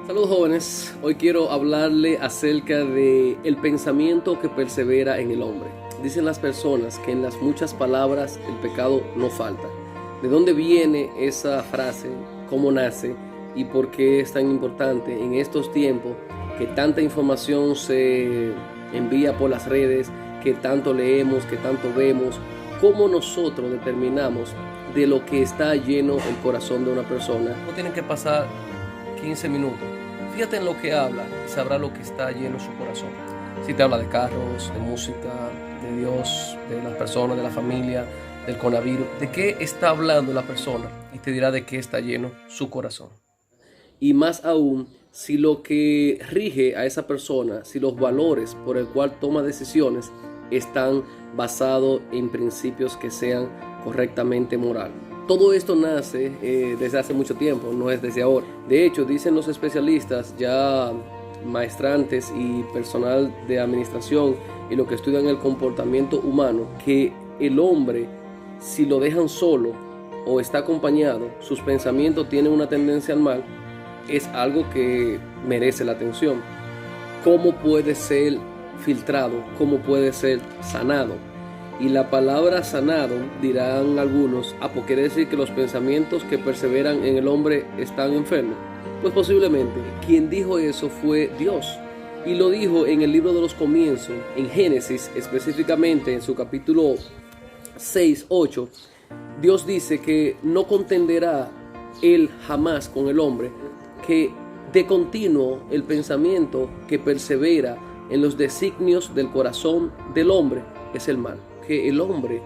Saludos jóvenes, hoy quiero hablarle acerca de el pensamiento que persevera en el hombre. Dicen las personas que en las muchas palabras el pecado no falta. ¿De dónde viene esa frase? ¿Cómo nace? ¿Y por qué es tan importante en estos tiempos que tanta información se envía por las redes, que tanto leemos, que tanto vemos? ¿Cómo nosotros determinamos de lo que está lleno el corazón de una persona? No tienen que pasar 15 minutos. Fíjate en lo que habla y sabrá lo que está lleno en su corazón. Si te habla de carros, de música, de Dios, de las personas, de la familia, del coronavirus, ¿de qué está hablando la persona? Y te dirá de qué está lleno su corazón. Y más aún, si lo que rige a esa persona, si los valores por el cual toma decisiones están basados en principios que sean correctamente morales. Todo esto nace desde hace mucho tiempo, no es desde ahora. De hecho, dicen los especialistas, ya maestrantes y personal de administración y los que estudian el comportamiento humano, que el hombre, si lo dejan solo o está acompañado, sus pensamientos tienen una tendencia al mal, es algo que merece la atención. ¿Cómo puede ser filtrado? ¿Cómo puede ser sanado? Y la palabra sanado, dirán algunos, pues quiere decir que los pensamientos que perseveran en el hombre están enfermos. Pues posiblemente, quien dijo eso fue Dios. Y lo dijo en el libro de los comienzos, en Génesis, específicamente en su capítulo 6, 8. Dios dice que no contenderá él jamás con el hombre, que de continuo el pensamiento que persevera en los designios del corazón del hombre es el mal. Que el hombre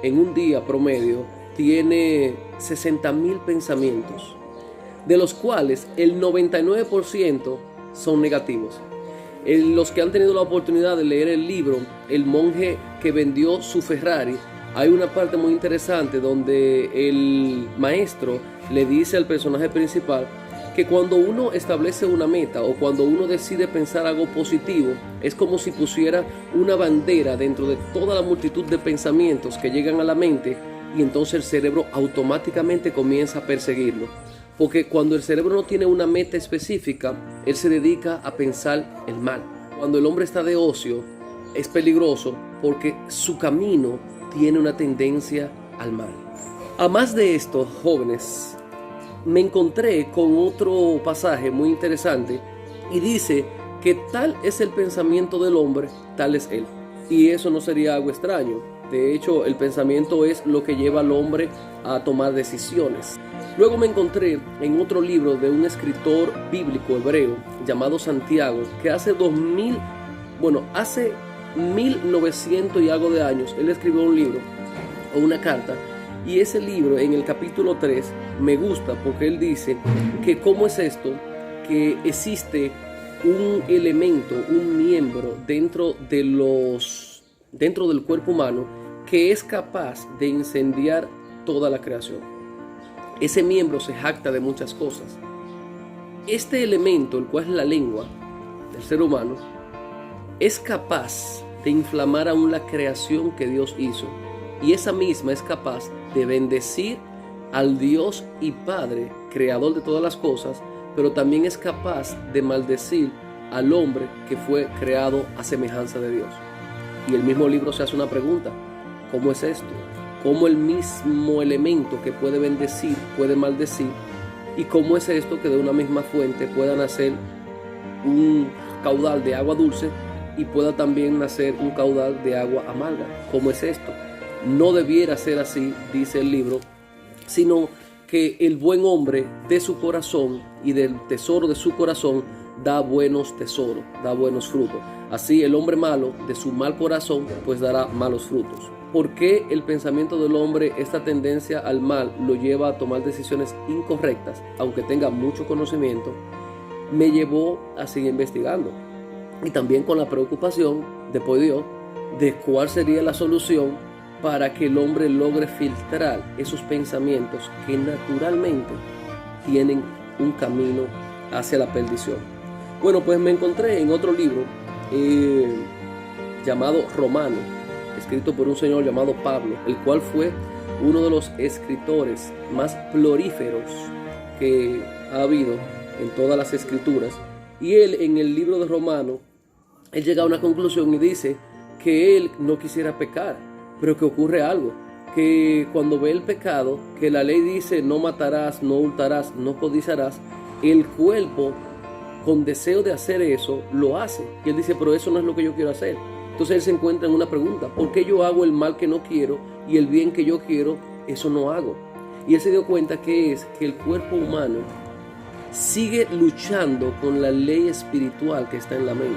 en un día promedio tiene 60,000 pensamientos, de los cuales el 99% son negativos. Los que han tenido la oportunidad de leer el libro El monje que vendió su Ferrari, hay una parte muy interesante donde el maestro le dice al personaje principal que cuando uno establece una meta o cuando uno decide pensar algo positivo, es como si pusiera una bandera dentro de toda la multitud de pensamientos que llegan a la mente, y entonces el cerebro automáticamente comienza a perseguirlo. Porque cuando el cerebro no tiene una meta específica, él se dedica a pensar el mal. Cuando el hombre está de ocio, es peligroso porque su camino tiene una tendencia al mal. A más de esto, jóvenes, me encontré con otro pasaje muy interesante y dice que tal es el pensamiento del hombre, tal es él. Y eso no sería algo extraño. De hecho, el pensamiento es lo que lleva al hombre a tomar decisiones. Luego me encontré en otro libro de un escritor bíblico hebreo llamado Santiago, que hace 1900 y algo de años, él escribió un libro o una carta. Y ese libro, en el capítulo 3, me gusta porque él dice que cómo es esto, que existe un elemento, un miembro dentro del cuerpo humano que es capaz de incendiar toda la creación. Ese miembro se jacta de muchas cosas. Este elemento, el cual es la lengua del ser humano, es capaz de inflamar aún la creación que Dios hizo. Y esa misma es capaz de bendecir al Dios y Padre, creador de todas las cosas, pero también es capaz de maldecir al hombre que fue creado a semejanza de Dios. Y el mismo libro se hace una pregunta: ¿cómo es esto? ¿Cómo el mismo elemento que puede bendecir puede maldecir? ¿Y cómo es esto que de una misma fuente pueda nacer un caudal de agua dulce y pueda también nacer un caudal de agua amarga? ¿Cómo es esto? No debiera ser así, dice el libro, sino que el buen hombre de su corazón y del tesoro de su corazón da buenos tesoros, da buenos frutos. Así el hombre malo de su mal corazón pues dará malos frutos. ¿Por qué el pensamiento del hombre, esta tendencia al mal, lo lleva a tomar decisiones incorrectas, aunque tenga mucho conocimiento? Me llevó a seguir investigando y también con la preocupación, después de Dios, de cuál sería la solución para que el hombre logre filtrar esos pensamientos que naturalmente tienen un camino hacia la perdición. Bueno, pues me encontré en otro libro llamado Romano, escrito por un señor llamado Pablo, el cual fue uno de los escritores más prolíferos que ha habido en todas las escrituras. Y él en el libro de Romanos, él llega a una conclusión y dice que él no quisiera pecar, pero que ocurre algo, que cuando ve el pecado, que la ley dice no matarás, no hurtarás, no codiciarás, el cuerpo con deseo de hacer eso lo hace. Y él dice, pero eso no es lo que yo quiero hacer. Entonces él se encuentra en una pregunta: ¿por qué yo hago el mal que no quiero y el bien que yo quiero, eso no hago? Y él se dio cuenta que es que el cuerpo humano sigue luchando con la ley espiritual que está en la mente.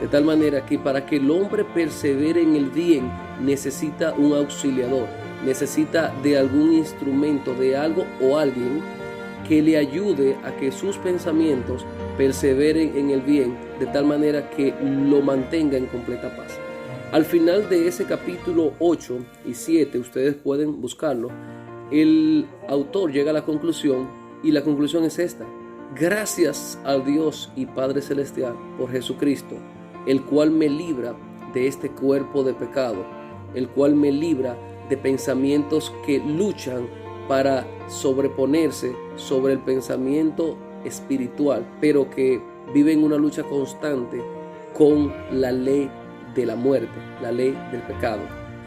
De tal manera que para que el hombre persevere en el bien, necesita un auxiliador, necesita de algún instrumento, de algo o alguien que le ayude a que sus pensamientos perseveren en el bien, de tal manera que lo mantenga en completa paz. Al final de ese capítulo 8 y 7, ustedes pueden buscarlo, el autor llega a la conclusión, y la conclusión es esta: gracias al Dios y Padre Celestial por Jesucristo, el cual me libra de este cuerpo de pecado, el cual me libra de pensamientos que luchan para sobreponerse sobre el pensamiento espiritual, pero que viven una lucha constante con la ley de la muerte, la ley del pecado.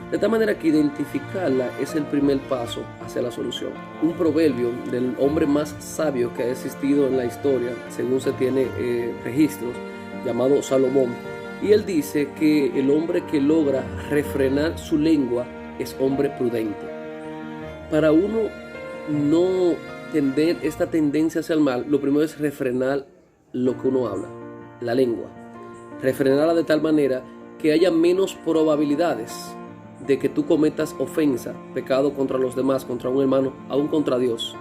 De tal manera que identificarla es el primer paso hacia la solución. Un proverbio del hombre más sabio que ha existido en la historia, según se tiene registros, llamado Salomón. Y él dice que el hombre que logra refrenar su lengua es hombre prudente. Para uno no tener esta tendencia hacia el mal, lo primero es refrenar lo que uno habla, la lengua. Refrenarla de tal manera que haya menos probabilidades de que tú cometas ofensa, pecado contra los demás, contra un hermano, aún contra Dios.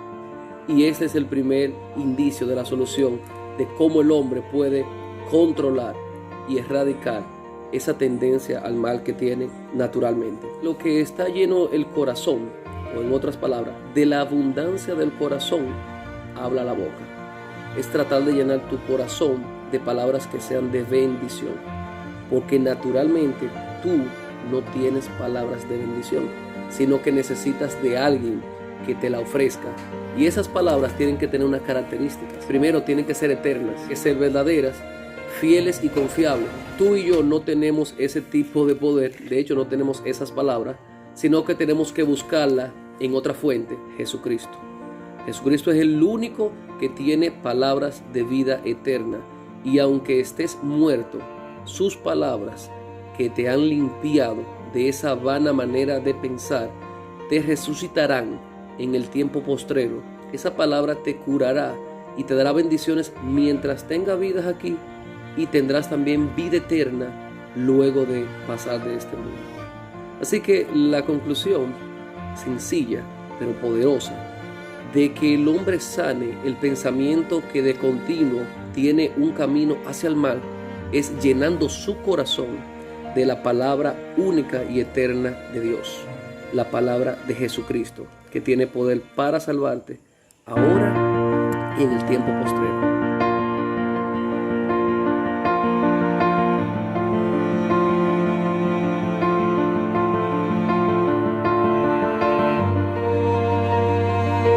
Y este es el primer indicio de la solución de cómo el hombre puede controlar y erradicar esa tendencia al mal que tiene naturalmente. Lo que está lleno el corazón, o en otras palabras, de la abundancia del corazón, habla la boca. Es tratar de llenar tu corazón de palabras que sean de bendición, porque naturalmente tú no tienes palabras de bendición, sino que necesitas de alguien que te la ofrezca. Y esas palabras tienen que tener unas características. Primero, tienen que ser eternas, que ser verdaderas, fieles y confiables. Tú y yo no tenemos ese tipo de poder, de hecho no tenemos esas palabras, sino que tenemos que buscarla en otra fuente, Jesucristo. Jesucristo es el único que tiene palabras de vida eterna, y aunque estés muerto, sus palabras que te han limpiado de esa vana manera de pensar, te resucitarán en el tiempo postrero. Esa palabra te curará y te dará bendiciones mientras tenga vidas aquí, y tendrás también vida eterna luego de pasar de este mundo. Así que la conclusión sencilla pero poderosa de que el hombre sane el pensamiento que de continuo tiene un camino hacia el mal es llenando su corazón de la palabra única y eterna de Dios, la palabra de Jesucristo, que tiene poder para salvarte ahora y en el tiempo postrero.